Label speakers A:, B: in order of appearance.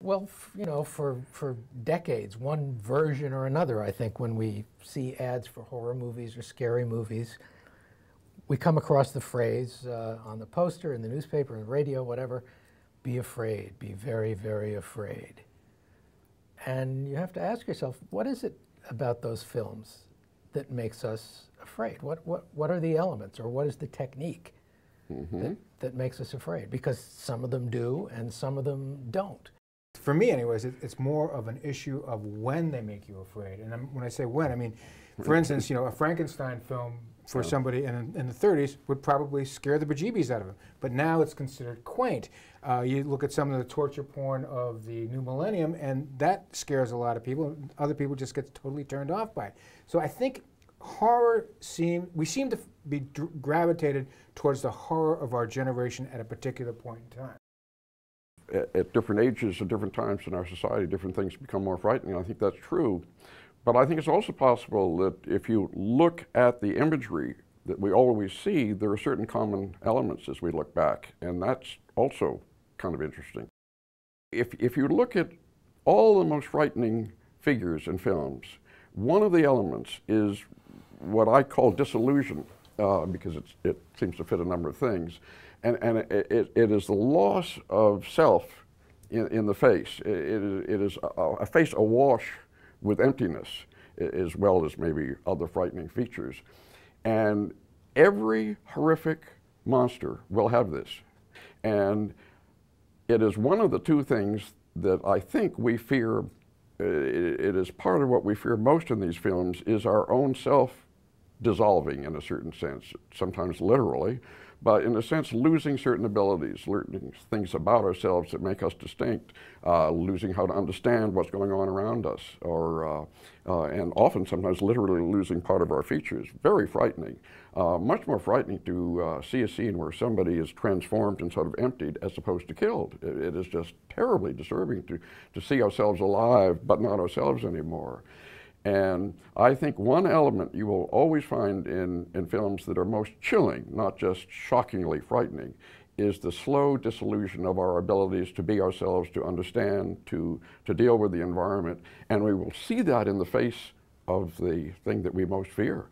A: Well, for decades, one version or another, I think, when we see ads for horror movies or scary movies, we come across the phrase on the poster, in the newspaper, in the radio, whatever, be afraid, be very, very afraid. And you have to ask yourself, what is it about those films that makes us afraid? What are the elements, or what is the technique that makes us afraid? Because some of them do, and some of them don't.
B: For me, anyways, it's more of an issue of when they make you afraid. And when I say when, I mean, for instance, a Frankenstein film for somebody in the 30s would probably scare the bejeebies out of him. But now it's considered quaint. You look at some of the torture porn of the new millennium, and that scares a lot of people. Other people just get totally turned off by it. So I think horror we seem to be gravitated towards the horror of our generation at a particular point in time.
C: At different ages, at different times in our society, different things become more frightening. I think that's true. But I think it's also possible that if you look at the imagery that we always see, there are certain common elements as we look back, and that's also kind of interesting. If you look at all the most frightening figures in films, one of the elements is what I call disillusion, because it seems to fit a number of things. And it is the loss of self in the face. It is a face awash with emptiness, as well as maybe other frightening features. And every horrific monster will have this. And it is one of the two things that I think we fear. It is part of what we fear most in these films, is our own self dissolving in a certain sense, sometimes literally, but in a sense losing certain abilities, learning things about ourselves that make us distinct, losing how to understand what's going on around us, or and often sometimes literally losing part of our features. Very frightening. Much more frightening to see a scene where somebody is transformed and sort of emptied as opposed to killed. It is just terribly disturbing to see ourselves alive but not ourselves anymore. And I think one element you will always find in films that are most chilling, not just shockingly frightening, is the slow dissolution of our abilities to be ourselves, to understand, to deal with the environment. And we will see that in the face of the thing that we most fear.